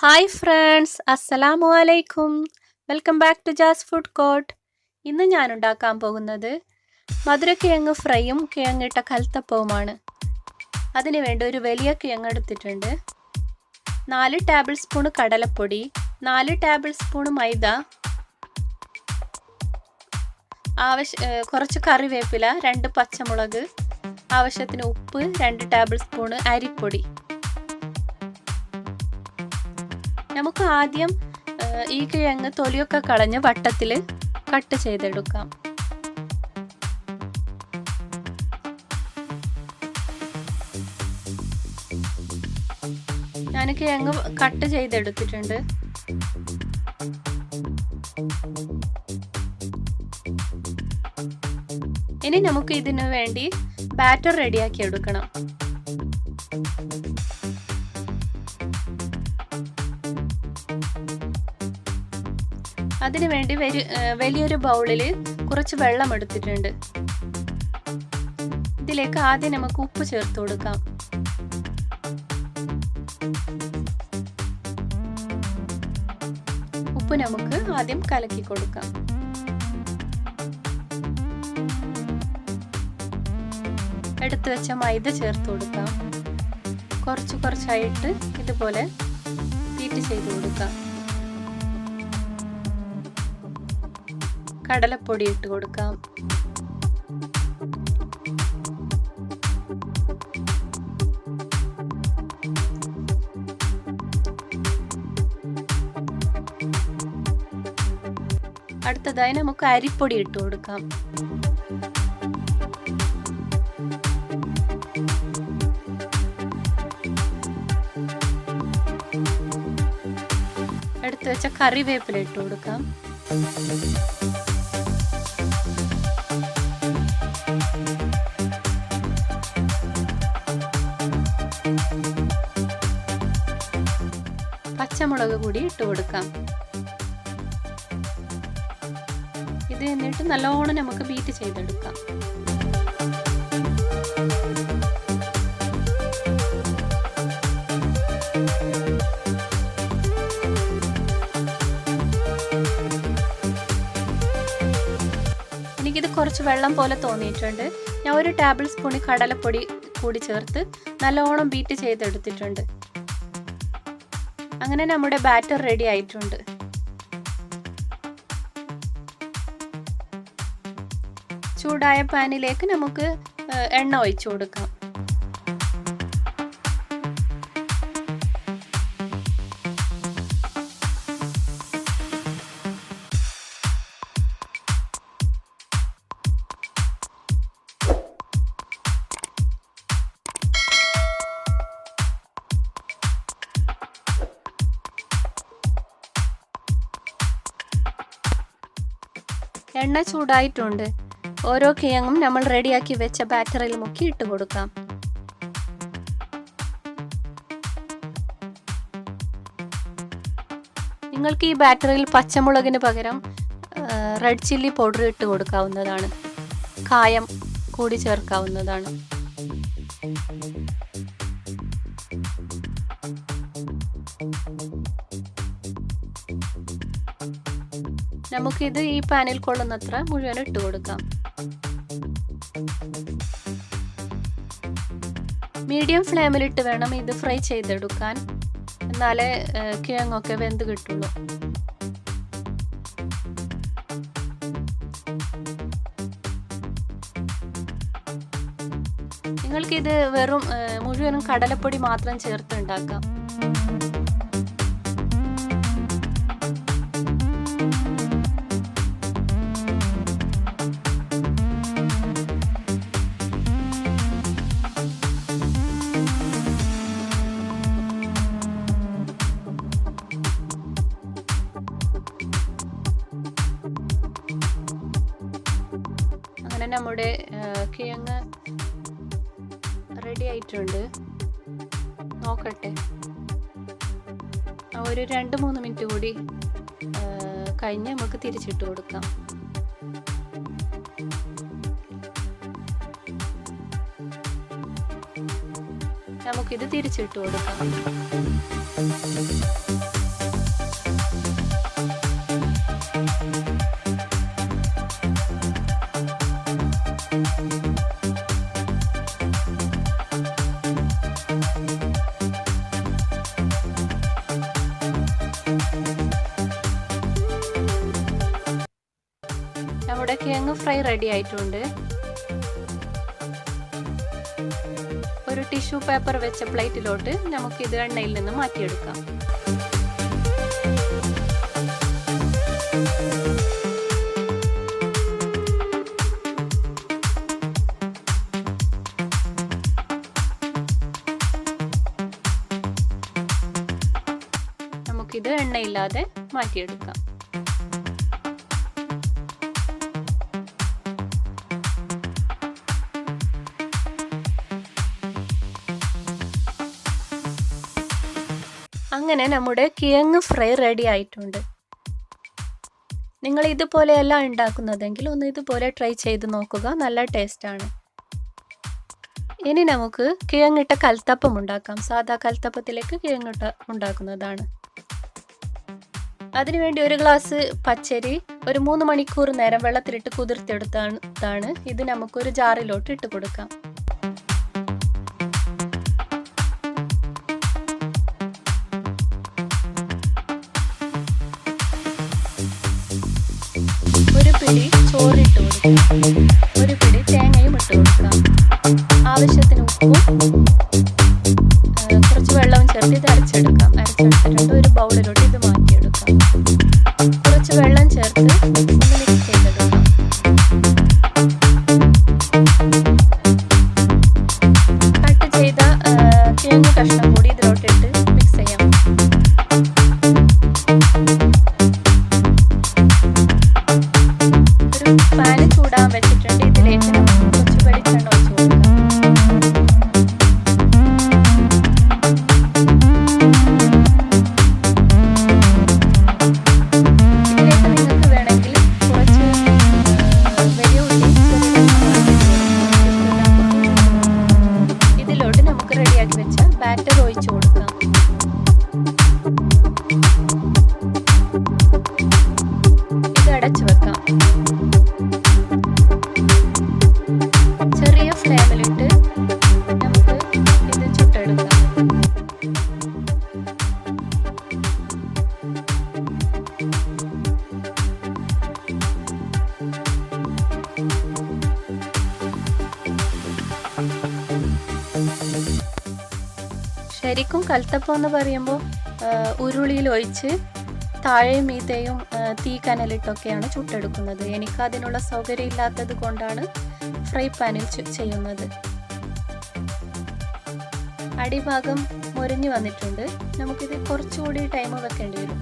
Hi friends, അസ്സലാമു അലൈക്കും. Welcome back to Jas food court. ഇന്ന് ഞാൻ ഉണ്ടാക്കാൻ പോകുന്നത് മധുരക്കിഴങ്ങ് ഫ്രൈയും കിഴങ്ങിട്ട കൽത്തപ്പവുമാണ്. അതിന് വേണ്ടി ഒരു വലിയ കിഴങ്ങ് എടുത്തിട്ടുണ്ട്. 4 ടേബിൾ സ്പൂൺ കടലപ്പൊടി, 4 ടേബിൾ സ്പൂൺ മൈദ, കുറച്ച് കറിവേപ്പില, 2 പച്ചമുളക്, ആവശ്യത്തിന് ഉപ്പ്, 2 ടേബിൾ സ്പൂൺ അരിപ്പൊടി. നമുക്ക് ആദ്യം ഈ കിഴങ്ങ് തൊലിയൊക്കെ കളഞ്ഞ് വട്ടത്തിൽ കട്ട് ചെയ്തെടുക്കാം. ഞാൻ കിഴങ്ങ് കട്ട് ചെയ്തെടുത്തിട്ടുണ്ട്. ഇനി നമുക്ക് ഇതിനു വേണ്ടി ബാറ്റർ റെഡിയാക്കി എടുക്കണം. അതിനു വേണ്ടി വലിയൊരു ബൗളിൽ കുറച്ച് വെള്ളം എടുത്തിട്ടുണ്ട്. ഇതിലേക്ക് ആദ്യം നമുക്ക് ഉപ്പ് ചേർത്ത് കൊടുക്കാം. ഉപ്പ് നമുക്ക് ആദ്യം കലക്കി കൊടുക്കാം. എടുത്തു വെച്ച മൈദ ചേർത്ത് കൊടുക്കാം. കുറച്ചായിട്ട് ഇതുപോലെ ബീറ്റ് ചെയ്ത് കൊടുക്കാം. കടലപ്പൊടി ഇട്ട് കൊടുക്കാം. അടുത്തതായി നമുക്ക് അരിപ്പൊടി ഇട്ട് കൊടുക്കാം. എടുത്തു വെച്ച കറിവേപ്പില ഇട്ട് കൊടുക്കാം. പച്ചമുളക് കൂടി ഇട്ട് കൊടുക്കാം. ഇത് എന്നിട്ട് നല്ലോണം നമുക്ക് ബീറ്റ് ചെയ്തെടുക്കാം. എനിക്കിത് കുറച്ച് വെള്ളം പോലെ തോന്നിയിട്ടുണ്ട്. ഞാൻ 1 ടേബിൾ സ്പൂൺ കടലപ്പൊടി കൂടി ചേർത്ത് നല്ലോണം ബീറ്റ് ചെയ്തെടുത്തിട്ടുണ്ട്. അങ്ങനെ നമ്മുടെ ബാറ്റർ റെഡി ആയിട്ടുണ്ട്. ചൂടായ പാനിലേക്ക് നമുക്ക് എണ്ണ ഒഴിച്ചു കൊടുക്കാം. എണ്ണ ചൂടായിട്ടുണ്ട്. ഓരോ കിഴങ്ങും നമ്മൾ റെഡിയാക്കി വെച്ച ബാറ്ററിൽ മുക്കി ഇട്ട് കൊടുക്കാം. നിങ്ങൾക്ക് ഈ ബാറ്ററിൽ പച്ചമുളകിന് പകരം റെഡ് ചില്ലി പൗഡർ ഇട്ട് കൊടുക്കാവുന്നതാണ്. കായം കൂടി ചേർക്കാവുന്നതാണ്. നമുക്കിത് ഈ പാനിൽ കൊള്ളുന്നത്ര മുഴുവൻ ഇട്ട് കൊടുക്കാം. മീഡിയം ഫ്ലെയിമിലിട്ട് വേണം ഇത് ഫ്രൈ ചെയ്തെടുക്കാൻ. എന്നാലേ കിഴങ്ങൊക്കെ വെന്ത് കിട്ടുള്ളൂ. നിങ്ങൾക്കിത് വെറും മുഴുവനും കടലപ്പൊടി മാത്രം ചേർത്ത് ഉണ്ടാക്കാം. അങ്ങനെ നമ്മുടെ കിഴങ്ങ് റെഡി ആയിട്ടുണ്ട്. നോക്കട്ടെ. ഒരു 2-3 മിനിറ്റ് കൂടി കഴിഞ്ഞ് നമുക്ക് തിരിച്ചിട്ട് കൊടുക്കാം. നമുക്കിത് തിരിച്ചിട്ട് കൊടുക്കാം. നമ്മുടെ കിഴങ്ങ് ഫ്രൈ റെഡി ആയിട്ടുണ്ട്. ഒരു ടിഷ്യൂ പേപ്പർ വെച്ച പ്ലേറ്റിലോട്ട് നമുക്കിത് എണ്ണയിൽ നിന്ന് മാറ്റിയെടുക്കാം. നമുക്കിത് എണ്ണയില്ലാതെ മാറ്റിയെടുക്കാം. അങ്ങനെ നമ്മുടെ കിഴങ്ങ് ഫ്രൈ റെഡി ആയിട്ടുണ്ട്. നിങ്ങൾ ഇതുപോലെയല്ല ഉണ്ടാക്കുന്നതെങ്കിൽ ഒന്ന് ഇതുപോലെ ട്രൈ ചെയ്ത് നോക്കുക. നല്ല ടേസ്റ്റാണ്. ഇനി നമുക്ക് കിഴങ്ങിട്ട കൽത്തപ്പം ഉണ്ടാക്കാം. സാധാ കൽത്തപ്പത്തിലേക്ക് കിഴങ്ങിട്ട ഉണ്ടാക്കുന്നതാണ്. അതിനുവേണ്ടി ഒരു ഗ്ലാസ് പച്ചരി ഒരു 3 മണിക്കൂർ നേരം വെള്ളത്തിലിട്ട് കുതിർത്തെടുത്താണ്. ഇത് നമുക്കൊരു ജാറിലോട്ട് ഇട്ട് കൊടുക്കാം. ഒരു പിടി ചോറിട്ട് കൊടുക്കാം. ഒരു പിടി തേങ്ങയും ഇട്ട് കൊടുക്കാം. ആവശ്യത്തിന് ഉപ്പും കുറച്ച് വെള്ളവും ചേർത്ത് ഇത് അരച്ചെടുക്കാം. അരച്ചെടുത്തിട്ടുണ്ട് ഒരു ബൗളിലോട്ട് ഇത് മാറ്റിയെടുക്കാം. കുറച്ച് വെള്ളം ചേർത്ത് ഒന്ന് മിക്സ് ചെയ്തെടുക്കാം. കട്ട് ചെയ്ത കിഴങ്ങ് കഷ്ണം കൂടി ഇതിലോട്ടിട്ട് മിക്സ് ചെയ്യാം. ഒരു പാന് ചൂടാൻ വെച്ചിട്ടുണ്ട്. ഇതിലേക്ക് നമുക്ക് കുറച്ച് വെളിച്ചെണ്ണ ഒഴിച്ച് കൊടുക്കാം. ഇതിലേക്ക് നിങ്ങൾക്ക് വേണമെങ്കിൽ കുറച്ച് വലിയ ഉള്ളി ഇതിലോട്ട് നമുക്ക് റെഡിയാക്കി വെച്ച ബാറ്റർ ഒഴിച്ച് കൊടുക്കാം. ഇത് അടച്ചു വെക്കാം. ചെറിയ ഫ്ലെയിമിലിട്ട് നമുക്ക് ഇത് ചുട്ടെടുക്കാം. ശരിക്കും കൽത്തപ്പം എന്ന് പറയുമ്പോൾ ഉരുളിയിൽ ഒഴിച്ച് താഴെയും മീതെയും തീ കനലിട്ടൊക്കെയാണ് ചുട്ടെടുക്കുന്നത്. എനിക്ക് അതിനുള്ള സൗകര്യം ഇല്ലാത്തത് കൊണ്ടാണ് ഫ്രൈ പാനിൽ ചെയ്യുന്നത്. അടിഭാഗം മുരിഞ്ഞു വന്നിട്ടുണ്ട്. നമുക്കിത് കുറച്ചുകൂടി ടൈം വെക്കേണ്ടി വരും.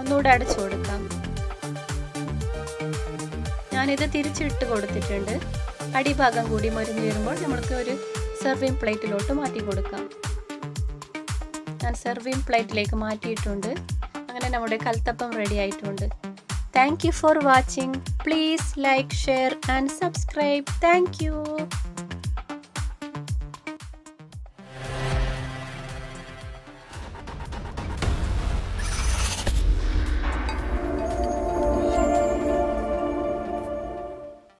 ഒന്നുകൂടെ അടച്ചു കൊടുക്കാം. ഞാനിത് തിരിച്ചിട്ട് കൊടുത്തിട്ടുണ്ട്. അടിഭാഗം കൂടി മുരിഞ്ഞു വരുമ്പോൾ നമുക്ക് ഒരു സെർവിങ് പ്ലേറ്റിലോട്ട് മാറ്റി കൊടുക്കാം. ഞാൻ സെർവിങ് പ്ലേറ്റിലേക്ക് മാറ്റിയിട്ടുണ്ട്. അങ്ങനെ നമ്മുടെ കൽത്തപ്പം റെഡി ആയിട്ടുണ്ട്. Thank you for watching. Please like, share and subscribe. Thank you.